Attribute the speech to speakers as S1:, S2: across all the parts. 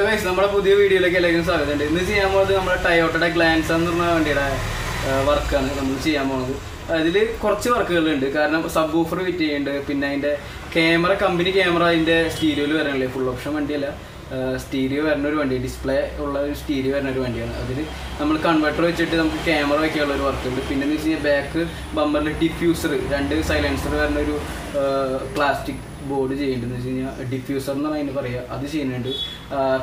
S1: guys, നമ്മുടെ പുതിയ വീഡിയോയിലേക്ക് എല്ലാവർക്കും സ്വാഗതം. ഇന്ന് ചെയ്യാൻ പോകുന്നത് നമ്മുടെ ടയോട്ടയുടെ ഗ്ലാൻസ എന്ന് പറഞ്ഞ വണ്ടിയുടെ വർക്കാണ് നമ്മൾ ചെയ്യാൻ പോകുന്നത്. അതിൽ കുറച്ച് വർക്കുകളുണ്ട്. കാരണം സബ് വൂഫർ ഫിറ്റ് ചെയ്യുന്നുണ്ട്. പിന്നെ അതിൻ്റെ ക്യാമറ, കമ്പനി ക്യാമറ അതിൻ്റെ സ്റ്റീരിയോയിൽ വരാനില്ലേ, ഫുൾ ഓപ്ഷൻ വണ്ടിയല്ല, സ്റ്റീരിയോ വരുന്ന ഒരു വണ്ടി, ഡിസ്പ്ലേ ഉള്ള ഒരു സ്റ്റീരിയോ വരുന്ന ഒരു വണ്ടിയാണ്. അതിൽ നമ്മൾ കൺവെർട്ടർ വെച്ചിട്ട് നമുക്ക് ക്യാമറ വയ്ക്കാനുള്ള ഒരു വർക്കുണ്ട്. പിന്നെ എന്ന് വെച്ച് കഴിഞ്ഞാൽ ബാക്ക് ബമ്പറിൽ ഡിഫ്യൂസർ, 2 സൈലൻസർ വരുന്ന ഒരു പ്ലാസ്റ്റിക് ബോർഡ് ചെയ്യുന്നുണ്ടെന്ന് വെച്ച് കഴിഞ്ഞാൽ ഡിഫ്യൂസർ എന്നാണ് അതിന് പറയുക, അത് ചെയ്യുന്നുണ്ട്.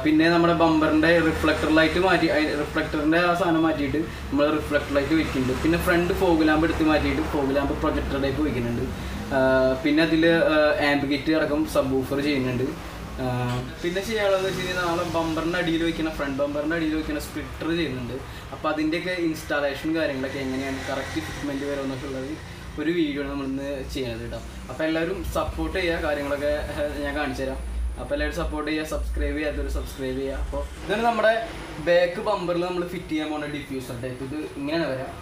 S1: പിന്നെ നമ്മുടെ ബമ്പറിൻ്റെ റിഫ്ലക്ടർ ലൈറ്റ് മാറ്റി, റിഫ്ലക്ടറിൻ്റെ ആ സാധനം മാറ്റിയിട്ട് നമ്മൾ റിഫ്ലക്ടർ ലൈറ്റ് വയ്ക്കുന്നുണ്ട്. പിന്നെ ഫ്രണ്ട് ഫോഗ് ലാമ്പ് എടുത്ത് മാറ്റിയിട്ട് ഫോഗ് ലാമ്പ് പ്രൊജക്ടർ ടൈപ്പ് വയ്ക്കുന്നുണ്ട്. പിന്നെ അതിൽ ആംപ് കിറ്റ് അടക്കം സബ് വൂഫർ ചെയ്യുന്നുണ്ട്. പിന്നെ ചെയ്യാനുള്ളതെന്ന് വെച്ച് കഴിഞ്ഞാൽ നമ്മളെ ബമ്പറിൻ്റെ അടിയിൽ വയ്ക്കുന്ന, ഫ്രണ്ട് ബമ്പറിൻ്റെ അടിയിൽ വയ്ക്കുന്ന സ്പ്ലിറ്റർ ചെയ്യുന്നുണ്ട്. അപ്പോൾ അതിൻ്റെയൊക്കെ ഇൻസ്റ്റാളേഷൻ കാര്യങ്ങളൊക്കെ എങ്ങനെയാണ് കറക്റ്റ് ഫിറ്റ്മെൻറ്റ് വരുമെന്നൊക്കെ ഉള്ളത് ഒരു വീഡിയോ നമ്മളിന്ന് ചെയ്യുന്നത് കേട്ടോ. അപ്പോൾ എല്ലാവരും സപ്പോർട്ട് ചെയ്യുക, കാര്യങ്ങളൊക്കെ ഞാൻ കാണിച്ചു തരാം. അപ്പോൾ എല്ലാവരും സപ്പോർട്ട് ചെയ്യുക, സബ്സ്ക്രൈബ് ചെയ്യാത്തവർ സബ്സ്ക്രൈബ് ചെയ്യുക. അപ്പോൾ ഇതാണ് നമ്മുടെ ബാക്ക് ബമ്പറിൽ നമ്മൾ ഫിറ്റ് ചെയ്യാൻ പോകുന്ന ഡിഫ്യൂസർ ടൈപ്പ്. ഇത് ഇങ്ങനെയാണ് വരാം,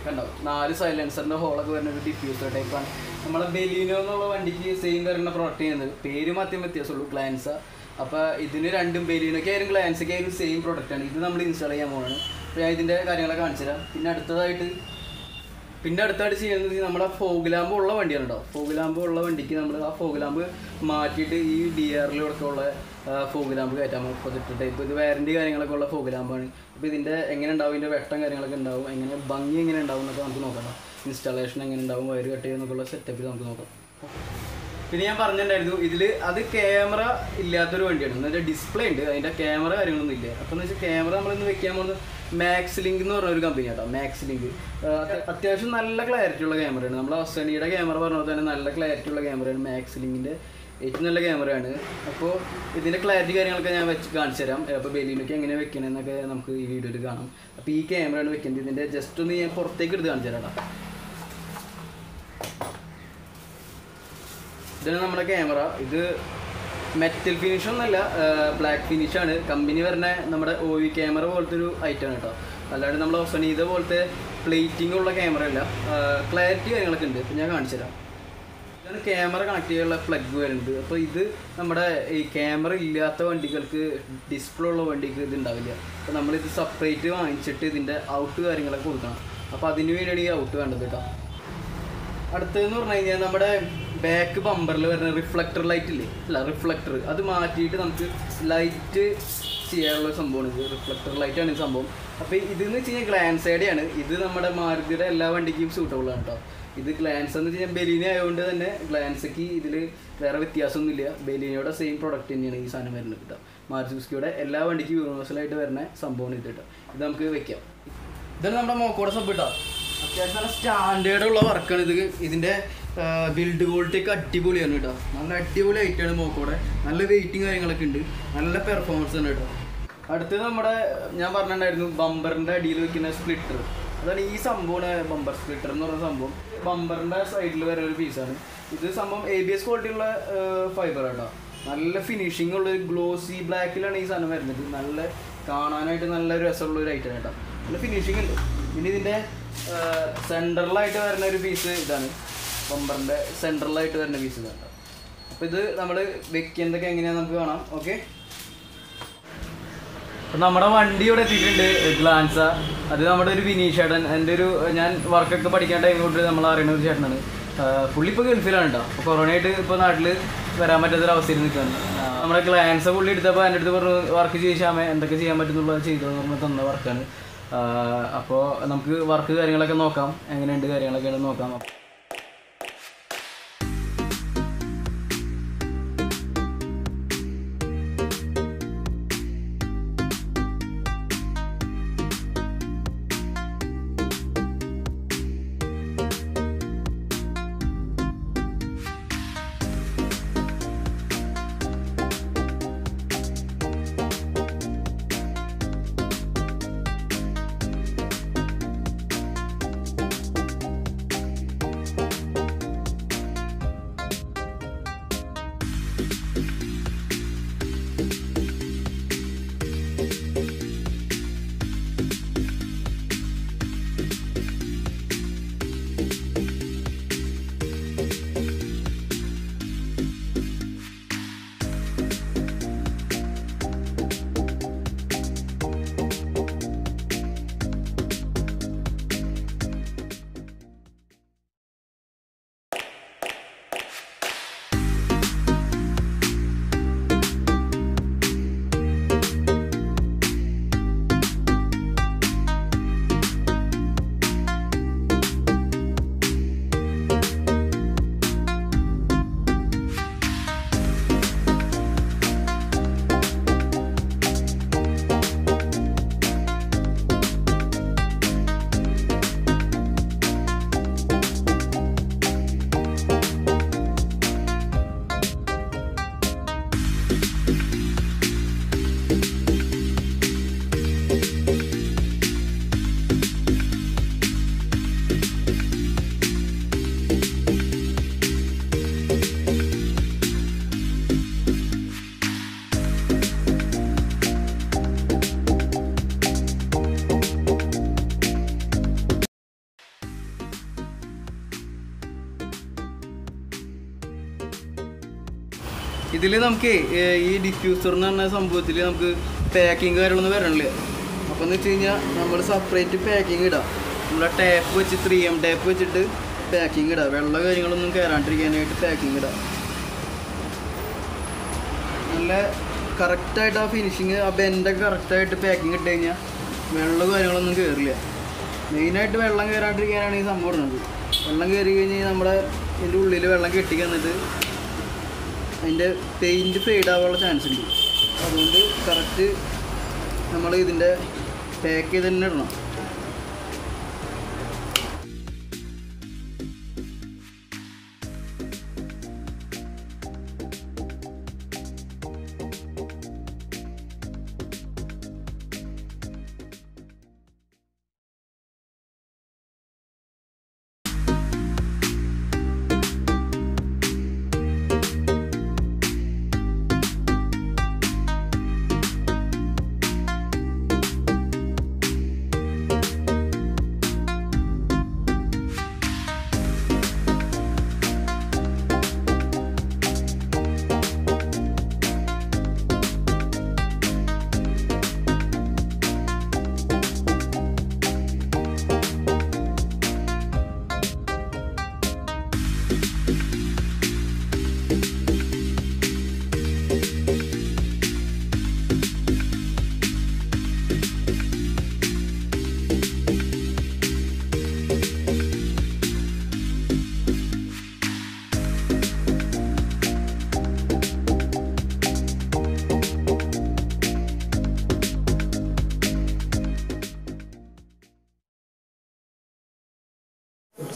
S1: കണ്ടോ, 4 സൈലൻസറിൻ്റെ ഹോളൊക്കെ വരുന്ന ഒരു ഡിഫ്യൂസർ ടൈപ്പാണ്. നമ്മളെ ബെലീനോ എന്നുള്ള വണ്ടിക്ക് സെയിം വരുന്ന പ്രൊഡക്റ്റ് ചെയ്യുന്നത്, പേര് മാത്രമേ വ്യത്യാസമുള്ളൂ, ഗ്ലാൻസ. അപ്പോൾ ഇതിന് രണ്ടും ബെലീനൊക്കെ ആയാലും ഗ്ലാൻസൊക്കെ ആയാലും സെയിം പ്രൊഡക്റ്റാണ്. ഇത് നമ്മൾ ഇൻസ്റ്റാൾ ചെയ്യാൻ പോകുന്നത്. അപ്പോൾ ഞാൻ ഇതിൻ്റെ കാര്യങ്ങളൊക്കെ കാണിച്ചു തരാം. പിന്നെ അടുത്തതായിട്ട് ചെയ്യുന്നത് നമ്മുടെ ഫോഗ് ലാമ്പ് ഉള്ള വണ്ടിയാണ് കേട്ടോ. ഫോഗ് ലാമ്പ് ഉള്ള വണ്ടിക്ക് നമ്മൾ ആ ഫോഗ് ലാമ്പ് മാറ്റിയിട്ട് ഈ DRLൊക്കെ ഉള്ള ഫോഗ് ലാമ്പ് കയറ്റാൻ പോകും, പ്രൊജക്ടർ ടൈപ്പ്. ഇത് വാറൻറ്റി കാര്യങ്ങളൊക്കെ ഉള്ള ഫോഗ് ലാമ്പാണ്. അപ്പോൾ ഇതിൻ്റെ എങ്ങനെ ഉണ്ടാവും, ഇതിൻ്റെ വെട്ടം കാര്യങ്ങളൊക്കെ ഉണ്ടാവും, എങ്ങനെ ഭംഗി എങ്ങനെ ഉണ്ടാവും എന്നൊക്കെ നമുക്ക് നോക്കണം. ഇൻസ്റ്റാളേഷൻ എങ്ങനെ ഉണ്ടാവും, വയറ് കട്ട് ചെയ്യുന്നൊക്കെയുള്ള സെറ്റപ്പിൽ നമുക്ക് നോക്കാം. പിന്നെ ഞാൻ പറഞ്ഞിട്ടുണ്ടായിരുന്നു ഇതിൽ അത് ക്യാമറ ഇല്ലാത്തൊരു വണ്ടിയാണ്. എന്നുവെച്ചാൽ ഡിസ്പ്ലേ ഉണ്ട്, അതിൻ്റെ ക്യാമറ കാര്യങ്ങളൊന്നും ഇല്ല. അപ്പോൾ എന്ന് വെച്ചാൽ ക്യാമറ നമ്മളിന്ന് വെക്കാൻ പോകുന്നത് മാക്സ് ലിങ്ക് എന്ന് പറഞ്ഞൊരു കമ്പനി കേട്ടോ. മാക്സ് ലിങ്ക് അത്യാവശ്യം നല്ല ക്ലാരിറ്റി ഉള്ള ക്യാമറയാണ്. നമ്മൾ സണിയുടെ ക്യാമറ പറഞ്ഞാൽ തന്നെ നല്ല ക്ലാരിറ്റി ഉള്ള ക്യാമറയാണ്. മാക്സ് ലിങ്കിൻ്റെ ഏറ്റവും നല്ല ക്യാമറയാണ്. അപ്പോൾ ഇതിൻ്റെ ക്ലാരിറ്റി കാര്യങ്ങളൊക്കെ ഞാൻ കാണിച്ചു തരാം. അപ്പോൾ ബെലീനൊക്കെ എങ്ങനെ വെക്കണമെന്നൊക്കെ നമുക്ക് ഈ വീഡിയോയിൽ കാണാം. അപ്പോൾ ഈ ക്യാമറയാണ് വെക്കുന്നത്. ഇതിൻ്റെ ജസ്റ്റ് ഒന്ന് ഞാൻ പുറത്തേക്ക് എടുത്ത് കാണിച്ചു തരാം കേട്ടോ. ഇതാണ് നമ്മുടെ ക്യാമറ. ഇത് മെറ്റൽ ഫിനിഷൊന്നുമല്ല, ബ്ലാക്ക് ഫിനിഷാണ്. കമ്പനി വരുന്ന നമ്മുടെ OV ക്യാമറ പോലത്തെ ഒരു ഐറ്റമാണ് കേട്ടോ. അല്ലാണ്ട് നമ്മുടെ സണീത പോലത്തെ പ്ലേറ്റിംഗ് ഉള്ള ക്യാമറ അല്ല. ക്ലാരിറ്റി കാര്യങ്ങളൊക്കെ ഉണ്ട്. ഇപ്പം ഞാൻ കാണിച്ചു തരാം. ഇതാണ് ക്യാമറ കണക്ട് ചെയ്യാനുള്ള പ്ലഗ് വരുന്നത്. അപ്പോൾ ഇത് നമ്മുടെ ഈ ക്യാമറ ഇല്ലാത്ത വണ്ടികൾക്ക്, ഡിസ്പ്ലേ ഉള്ള വണ്ടിക്ക് ഇത് ഉണ്ടാവില്ല. അപ്പോൾ നമ്മളിത് സെപ്പറേറ്റ് വാങ്ങിച്ചിട്ട് ഇതിൻ്റെ ഔട്ട് കാര്യങ്ങളൊക്കെ കൊടുക്കണം. അപ്പോൾ അതിന് വേണ്ടിയാണ് ഈ ഔട്ട് വേണ്ടത് കേട്ടോ. അടുത്തതെന്ന് പറഞ്ഞു കഴിഞ്ഞാൽ നമ്മുടെ ബാക്ക് ബമ്പറിൽ വരുന്ന റിഫ്ലക്ടർ ലൈറ്റ് ഇല്ലേ, അല്ല റിഫ്ലക്ടർ, അത് മാറ്റിയിട്ട് നമുക്ക് ലൈറ്റ് ചെയ്യാനുള്ള സംഭവമാണ് ഇത്. റിഫ്ലക്ടർ ലൈറ്റാണ് ഈ സംഭവം. അപ്പോൾ ഇതെന്ന് വെച്ച് കഴിഞ്ഞാൽ ഗ്ലാൻസയുടെയാണ്. ഇത് നമ്മുടെ മാരുതിയുടെ എല്ലാ വണ്ടിക്കും സൂട്ടബിൾ ആണ് കേട്ടോ. ഇത് ഗ്ലാൻസ് എന്ന് വെച്ച് കഴിഞ്ഞാൽ ബെലീന ആയതുകൊണ്ട് തന്നെ ഗ്ലാൻസയ്ക്ക് ഇതിൽ വേറെ വ്യത്യാസമൊന്നുമില്ല. ബെലീനയുടെ സെയിം പ്രൊഡക്റ്റ് തന്നെയാണ് ഈ സാധനം വരുന്നത് കേട്ടോ. മാരുതി സുസുക്കിയുടെ എല്ലാ വണ്ടിക്കും യൂണിവേഴ്സലായിട്ട് വരുന്ന സംഭവമാണ് ഇത് കേട്ടോ. ഇത് നമുക്ക് വെക്കാം. ഇതാണ് നമ്മുടെ മോക്കോടെ സബ് കേട്ടോ. അത്യാവശ്യം നല്ല സ്റ്റാൻഡേർഡുള്ള വർക്കാണ് ഇത്. ഇതിൻ്റെ ബിൽഡ് ക്വാളിറ്റിയൊക്കെ അടിപൊളിയാണ് കേട്ടോ. നല്ല അടിപൊളി ഐറ്റാണ് മോക്കോടെ. നല്ല വെയിറ്റിങ് കാര്യങ്ങളൊക്കെ ഉണ്ട്, നല്ല പെർഫോമൻസ് ഉണ്ട് കേട്ടോ. അടുത്തത് നമ്മുടെ ഞാൻ പറഞ്ഞിട്ടുണ്ടായിരുന്നു ബമ്പറിൻ്റെ അടിയിൽ വയ്ക്കുന്ന സ്പ്ലിറ്റർ. അതാണ് ഈ സംഭവമാണ് ബമ്പർ സ്പ്ലിറ്റർ എന്ന് പറയുന്ന സംഭവം. ബമ്പറിൻ്റെ സൈഡിൽ വരെ ഒരു പീസാണ് ഇത്. സംഭവം ABS ക്വാളിറ്റി ഉള്ള ഫൈബർ കേട്ടോ. നല്ല ഫിനിഷിംഗ് ഉള്ള ഗ്ലോസി ബ്ലാക്കിലാണ് ഈ സാധനം വരുന്നത്. നല്ല കാണാനായിട്ട് നല്ല രസമുള്ള ഒരു ഐറ്റം കേട്ടോ. നല്ല ഫിനിഷിംഗ് ഉണ്ട്. പിന്നെ ഇതിൻ്റെ സെൻട്രലായിട്ട് വരുന്ന ഒരു പീസ് ഇതാണ്. ബമ്പറിൻ്റെ സെൻട്രലായിട്ട് വരുന്ന പീസ് ഇതാണ്. അപ്പോൾ ഇത് നമ്മൾ വെക്കുന്നതൊക്കെ എങ്ങനെയാണെന്ന് നമുക്ക് കാണാം. ഓക്കെ, അപ്പം നമ്മുടെ വണ്ടി ഇവിടെ എത്തിയിട്ടുണ്ട്, ഗ്ലാൻസ. അത് നമ്മുടെ ഒരു വിനീഷേട്ടൻ, എൻ്റെ ഒരു ഞാൻ വർക്കൊക്കെ പഠിക്കാൻ ടൈം തൊട്ട് നമ്മൾ അറിയുന്ന ഒരു ചേട്ടനാണ്. പുള്ളി ഇപ്പോൾ ഗൾഫിലാണ് കേട്ടോ. അപ്പോൾ കൊറോണയായിട്ട് ഇപ്പോൾ നാട്ടിൽ വരാൻ പറ്റാത്തൊരവസ്ഥയിൽ നിൽക്കുകയാണ്. നമ്മുടെ ഗ്ലാൻസ പുള്ളി എടുത്തപ്പോൾ എൻ്റെ അടുത്ത് പറഞ്ഞു വർക്ക് ചെയ്യാമേ, എന്തൊക്കെ ചെയ്യാൻ പറ്റുന്നുള്ളത് ചെയ്തതെന്ന് പറഞ്ഞ് തന്ന വർക്കാണ്. അപ്പോൾ നമുക്ക് വർക്ക് കാര്യങ്ങളൊക്കെ നോക്കാം, എങ്ങനെയുണ്ട് കാര്യങ്ങളൊക്കെയാണ് നോക്കാം. ഇതിൽ നമുക്ക് ഈ ഡിഫ്യൂസർ എന്ന് പറഞ്ഞ സംഭവത്തിൽ നമുക്ക് പാക്കിങ് കാര്യങ്ങളൊന്നും വരണില്ല. അപ്പോൾ എന്ന് വെച്ച് കഴിഞ്ഞാൽ നമ്മൾ സെപ്പറേറ്റ് പാക്കിങ് ഇടാം. നമ്മളെ ടാപ്പ് വെച്ച് 3M ടാപ്പ് വെച്ചിട്ട് പാക്കിങ് ഇടാം. വെള്ളം കാര്യങ്ങളൊന്നും കയറാണ്ടിരിക്കാനായിട്ട് പാക്കിങ് ഇടാം. നല്ല കറക്റ്റായിട്ട് ആ ഫിനിഷിങ്, ആ ബെൻഡൊക്കെ കറക്റ്റായിട്ട് പാക്കിങ് ഇട്ട് കഴിഞ്ഞാൽ വെള്ളം കാര്യങ്ങളൊന്നും കയറില്ല. മെയിനായിട്ട് വെള്ളം കയറാണ്ടിരിക്കാനാണ് ഈ സംഭവം ഇടുന്നത്. വെള്ളം കയറി കഴിഞ്ഞാൽ നമ്മുടെ ഇതിൻ്റെ ഉള്ളിൽ വെള്ളം കെട്ടിക്കന്നിട്ട് അതിൻ്റെ പെയിൻറ്റ് ഫെയ്ഡ് ആവാനുള്ള ചാൻസ് ഉണ്ട്. അതുകൊണ്ട് കറക്റ്റ് നമ്മൾ ഇതിൻ്റെ പാക്ക് ചെയ്ത് തന്നെ ഇടണം.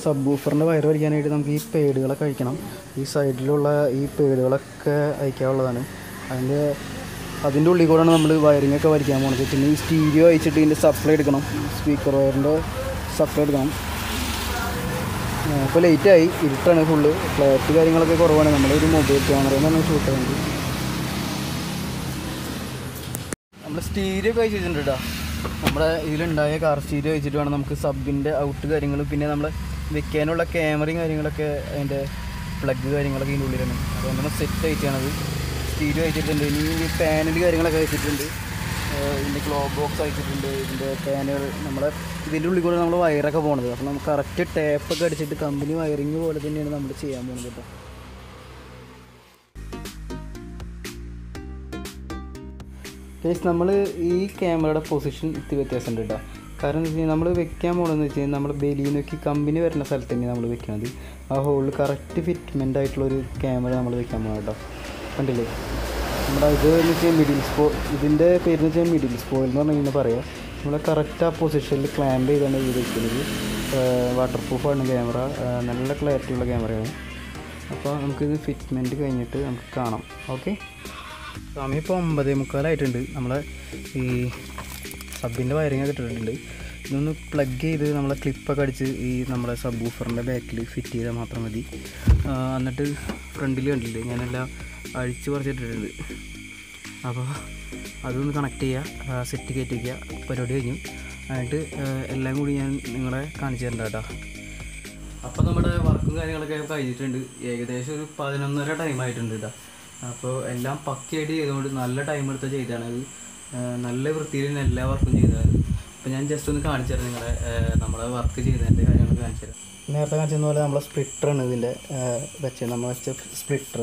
S1: സബ് വൂഫറിൻ്റെ വയർ വലിക്കാനായിട്ട് നമുക്ക് ഈ പേടുകളൊക്കെ അഴിക്കണം. ഈ സൈഡിലുള്ള ഈ പേടുകളൊക്കെ അയക്കാനുള്ളതാണ്. അതിൻ്റെ ഉള്ളിൽ കൂടെയാണ് നമ്മൾ വയറിങ്ങൊക്കെ വലിക്കാൻ പോകുന്നത്. പിന്നെ ഈ സ്റ്റീരിയോ അയച്ചിട്ട് ഇതിൻ്റെ സപ്ലൈ എടുക്കണം. സ്പീക്കർ വയറിൻ്റെ സപ്ലൈ എടുക്കണം. ഇപ്പോൾ ലേറ്റായി, ഇരുട്ടാണ് ഫുള്ള്. ഫ്ലാറ്റ് കാര്യങ്ങളൊക്കെ കുറവാണ്. നമ്മളൊരു മൊബൈൽ ക്യാമറയിലാണ് ഷൂട്ട് ചെയ്യുന്നത്. നമ്മൾ സ്റ്റീരിയോ ഒക്കെ അയച്ചിട്ടുണ്ട് കേട്ടോ. നമ്മുടെ ഇതിലുണ്ടായ കാർ സ്റ്റീരിയോ വെച്ചിട്ട് വേണം നമുക്ക് സബിൻ്റെ ഔട്ട് കാര്യങ്ങൾ, പിന്നെ നമ്മൾ വെക്കാനുള്ള ക്യാമറയും കാര്യങ്ങളൊക്കെ അതിൻ്റെ പ്ലഗ് കാര്യങ്ങളൊക്കെ ഇതിൻ്റെ ഉള്ളിലാണ്. അതുകൊണ്ടാണ് സെറ്റ് അയച്ചാണത്. സ്റ്റീരിയോ അയച്ചിട്ടുണ്ട്. ഇനി പാനൽ കാര്യങ്ങളൊക്കെ അയച്ചിട്ടുണ്ട്. ഇതിൻ്റെ ഗ്ലോബ് ബോക്സ് അയച്ചിട്ടുണ്ട്. ഇതിൻ്റെ പാനൽ നമ്മളെ ഇതിൻ്റെ ഉള്ളിൽ കൂടെ നമ്മൾ വയറൊക്കെ പോകണത്. അപ്പോൾ നമുക്ക് കറക്റ്റ് ടാപ്പൊക്കെ അടിച്ചിട്ട് കമ്പനി വയറിങ് പോലെ തന്നെയാണ് നമ്മൾ ചെയ്യാൻ പോകുന്നത് കേട്ടോ. കേസ് നമ്മൾ ഈ ക്യാമറയുടെ പൊസിഷൻ ഇത്തിരി വ്യത്യാസമുണ്ട് കേട്ടോ. കാരണം എന്താ വെച്ച് കഴിഞ്ഞാൽ നമ്മൾ വെക്കാൻ പോകണമെന്ന് വെച്ച് കഴിഞ്ഞാൽ നമ്മൾ ബലിന്നൊക്കെ കമ്പനി വരുന്ന സ്ഥലത്ത് തന്നെയാണ് നമ്മൾ വെക്കുന്നത്. ആ ഹോളിൽ കറക്റ്റ് ഫിറ്റ്മെൻ്റ് ആയിട്ടുള്ളൊരു ക്യാമറ നമ്മൾ വെക്കാൻ പോകണം കേട്ടോ. കണ്ടില്ലേ, നമ്മുടെ ഇത് എന്ന് വെച്ചാൽ മിഡിൽ സ്പോ, ഇതിൻ്റെ പേരെന്ന് വെച്ചാൽ മിഡിൽ സ്പോയിൽ എന്ന് പറഞ്ഞു കഴിഞ്ഞാൽ പറയാം. നമ്മൾ കറക്റ്റ് ആ പൊസിഷനിൽ ക്ലാമ്പ് ചെയ്താണ് ഇത് വെക്കുന്നത്. വാട്ടർ പ്രൂഫാണ് ക്യാമറ, നല്ല ക്ലാരിറ്റി ഉള്ള ക്യാമറയാണ്. അപ്പോൾ നമുക്കിത് ഫിറ്റ്മെൻറ്റ് കഴിഞ്ഞിട്ട് നമുക്ക് കാണാം. ഓക്കെ, സമയം ഇപ്പോൾ 9:45 നമ്മളെ ഈ സബിൻ്റെ വയറിങ്ങൊക്കെ ഇട്ടിട്ടുണ്ട്. ഇതൊന്ന് പ്ലഗ് ചെയ്ത് നമ്മളെ ക്ലിപ്പൊക്കെ അടിച്ച് ഈ നമ്മളെ സബ് വൂഫറിൻ്റെ ബാക്കിൽ ഫിറ്റ് ചെയ്താൽ മാത്രം മതി. എന്നിട്ട് ഫ്രണ്ടിൽ കണ്ടില്ലേ ഞാനെല്ലാം അഴിച്ച് പറിച്ചിട്ടിട്ടുണ്ട്. അപ്പോൾ അതൊന്ന് കണക്ട് ചെയ്യുക, സെറ്റ് കയറ്റി വയ്ക്കുക. പരിപാടി കഴിഞ്ഞു. എന്നിട്ട് എല്ലാം കൂടി ഞാൻ നിങ്ങളെ കാണിച്ചു തരണ്ട കേട്ടോ. അപ്പോൾ നമ്മുടെ വർക്കും കാര്യങ്ങളൊക്കെ കഴിഞ്ഞിട്ടുണ്ട്. ഏകദേശം ഒരു 11:30 ടൈമായിട്ടുണ്ട് കേട്ടോ. അപ്പോൾ എല്ലാം പക്കയായിട്ട് ചെയ്തുകൊണ്ട് നല്ല ടൈം എടുത്ത് ചെയ്താണ്. അത് നല്ല വൃത്തിയിൽ തന്നെ എല്ലാ വർക്കും ചെയ്തത്. അപ്പോൾ ഞാൻ ജസ്റ്റ് ഒന്ന് കാണിച്ചു തരാം നിങ്ങളെ നമ്മളെ വർക്ക് ചെയ്തതിൻ്റെ കാര്യങ്ങൾ കാണിച്ചു തരാം. നേരത്തെ കാണിച്ചത് പോലെ നമ്മളെ സ്പ്ലിറ്ററാണ് ഇതിൻ്റെ വെച്ചത്. നമ്മൾ വെച്ച സ്പ്ലിറ്റർ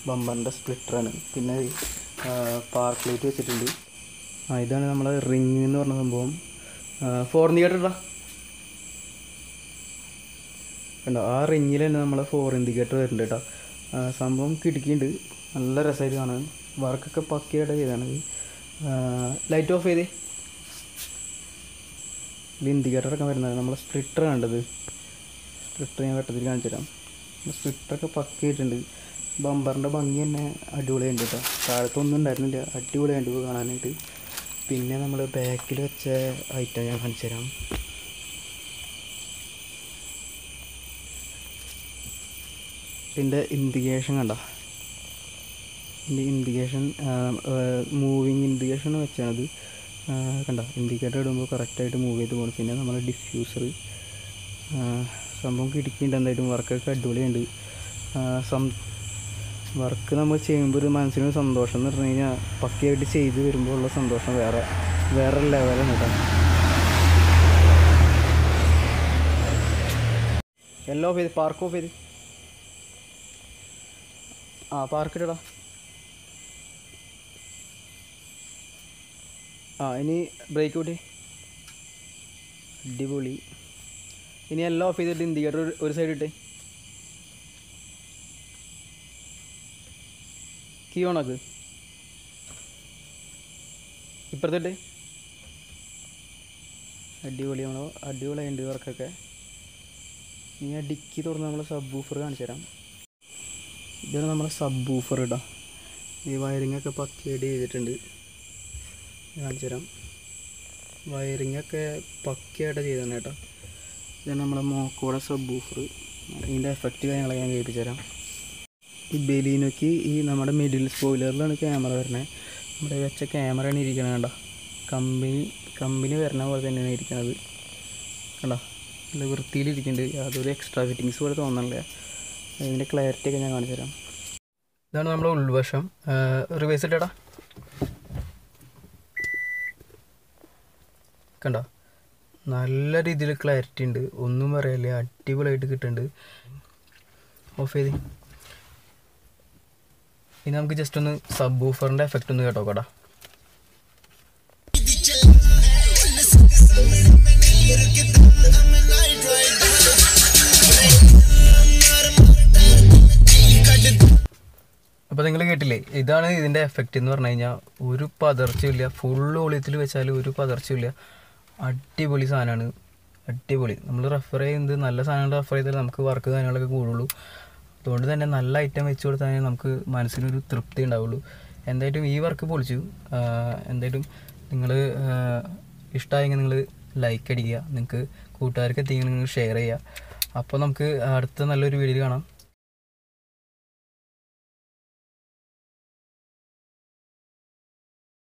S1: ബമ്പറിൻ്റെ സ്പ്ലിറ്ററാണ്. പിന്നെ പാർക്ക് ലൈറ്റ് വെച്ചിട്ടുണ്ട്. ഇതാണ് നമ്മളെ റിങ് എന്ന് പറഞ്ഞ സംഭവം. 4 ഇൻഡിക്കേറ്റർ കണ്ടോ, ആ റിങ്ങിൽ തന്നെ നമ്മളെ 4 ഇൻഡിക്കേറ്റർ വരുന്നുണ്ട് കേട്ടോ. സംഭവം കിടക്കിയുണ്ട്, നല്ല രസമായിട്ട് കാണാൻ. വർക്കൊക്കെ പക്കയായിട്ട് ചെയ്താണ്. ലൈറ്റ് ഓഫ് ചെയ്തേ. ഇതിൽ ഇൻഡിക്കേറ്ററൊക്കെ വരുന്നത് നമ്മളെ സ്പ്ലിറ്റർ കണ്ടത്. സ്പ്ലിറ്റർ ഞാൻ വെട്ടത്തിൽ കാണിച്ചു തരാം. സ്പ്ലിറ്ററൊക്കെ പക്കയായിട്ടുണ്ട്. ബമ്പറിൻ്റെ ഭംഗി തന്നെ അടിപൊളിയുണ്ട് കേട്ടോ. താഴത്തൊന്നും ഉണ്ടായിരുന്നില്ല, അടിപൊളിയായിട്ട് കാണാനായിട്ട്. പിന്നെ നമ്മൾ ബാക്കിൽ വെച്ച ഐറ്റം ഞാൻ കാണിച്ചു തരാം. ഇതിൻ്റെ ഇൻഡിക്കേഷൻ കണ്ടോ, ഇതിൻ്റെ ഇൻഡിക്കേഷൻ മൂവിങ് ഇൻഡിക്കേഷൻ വെച്ചാണത്. കണ്ടോ, ഇൻഡിക്കേറ്റർ ഇടുമ്പോൾ കറക്റ്റായിട്ട് മൂവ് ചെയ്ത് പോകണം. പിന്നെ നമ്മൾ ഡിഫ്യൂസർ സംഭവം കിടക്കിയിട്ട് എന്തായിട്ടും വർക്കൊക്കെ അടിപൊളിയുണ്ട്. വർക്ക് നമ്മൾ ചെയ്യുമ്പോൾ ഒരു മനസ്സിനൊരു സന്തോഷം എന്ന് പറഞ്ഞു കഴിഞ്ഞാൽ പക്കയായിട്ട് ചെയ്ത് വരുമ്പോൾ ഉള്ള സന്തോഷം വേറെ ലെവലാണ് കേട്ടോ. എല്ലാം ഓഫ് ചെയ്ത് പാർക്ക് ഓഫ് ചെയ്ത് പാർക്ക് ഇടടാ. ഇനി ബ്രേക്ക് കൂട്ടി. അടിപൊളി. ഇനി എല്ലാം ഓഫ് ചെയ്തിട്ട് ഇൻഡിക്കേറ്റർ ഒരു സൈഡ് ഇട്ടേ. കീ ഓണാക്ക്. ഇപ്പുറത്തിട്ട്. അടിപൊളിയാണോ? അടിപൊളിയുണ്ട് വർക്കൊക്കെ. ഇനി ആ ഡിക്കി തുറന്ന് നമ്മൾ സബ് വൂഫർ കാണിച്ചു തരാം. ഇതാണ് നമ്മളെ സബ് വൂഫർ ഇടാം. ഈ വയറിങ്ങൊക്കെ പക്കയായിട്ട് ചെയ്തിട്ടുണ്ട്. കാണിച്ചു തരാം. വയറിങ്ങൊക്കെ പക്കയായിട്ട് ചെയ്തതാണ് കേട്ടോ. ഇതാണ് നമ്മളെ മോക്കോടെ സബ് വൂഫർ. ഇതിൻ്റെ എഫക്റ്റ് കാര്യങ്ങളൊക്കെ ഞാൻ കേൾപ്പിച്ചു തരാം. ഈ ബെലീനോക്ക് ഈ നമ്മുടെ മിഡിൽ സ്പോയിലറിലാണ് ക്യാമറ വരുന്നത്. നമ്മുടെ വെച്ച ക്യാമറയാണ് ഇരിക്കണത് കേട്ടോ. കമ്പനി വരുന്ന പോലെ തന്നെയാണ് ഇരിക്കുന്നത് കണ്ടോ. നല്ല വൃത്തിയിലിരിക്കുന്നുണ്ട്. യാതൊരു എക്സ്ട്രാ ഫിറ്റിങ്സ് പോലെ തോന്നണില്ല. ഇതിൻ്റെ ക്ലാരിറ്റി ഒക്കെ ഞാൻ കാണിച്ചു തരാം. ഇതാണ് നമ്മുടെ ഉൾവശം. റിവേഴ്സ് ഇട്ടേടാ. കണ്ടോ, നല്ല രീതിയിൽ ക്ലാരിറ്റി ഉണ്ട്. ഒന്നും പറയല്ലേ, അടിപൊളിയായിട്ട് കിട്ടുന്നുണ്ട്. ഓഫ് ചെയ്ത്. ഇനി നമുക്ക് ജസ്റ്റ് ഒന്ന് സബ് വൂഫറിൻ്റെ എഫക്റ്റ് ഒന്ന് കേട്ടോ കേട്ടോ. അപ്പോൾ നിങ്ങൾ കേട്ടില്ലേ, ഇതാണ് ഇതിൻ്റെ എഫക്റ്റ് എന്ന് പറഞ്ഞു കഴിഞ്ഞാൽ. ഒരു പതർച്ചയില്ല. ഫുൾ വോളിയത്തിൽ വെച്ചാൽ ഒരു പതർച്ചയില്ല. അടിപൊളി സാധനമാണ്. അടിപൊളി. നമ്മൾ റെഫർ ചെയ്യുന്നത് നല്ല സാധനങ്ങൾ റെഫർ ചെയ്താൽ നമുക്ക് വർക്ക് കാര്യങ്ങളൊക്കെ കൂടുള്ളൂ. അതുകൊണ്ട് തന്നെ നല്ല ഐറ്റം വെച്ച് കൊടുത്താൽ നമുക്ക് മനസ്സിനൊരു തൃപ്തി ഉണ്ടാവുള്ളൂ. എന്തായാലും ഈ വർക്ക് പൊളിച്ചു. എന്തായാലും നിങ്ങൾ ഇഷ്ടമായെങ്കിൽ നിങ്ങൾ ലൈക്ക് അടിക്കുക. നിങ്ങൾക്ക് കൂട്ടുകാർക്ക് എത്തിയെങ്കിൽ നിങ്ങൾ ഷെയർ ചെയ്യുക. അപ്പോൾ നമുക്ക് അടുത്ത നല്ലൊരു വീഡിയോയിൽ കാണാം.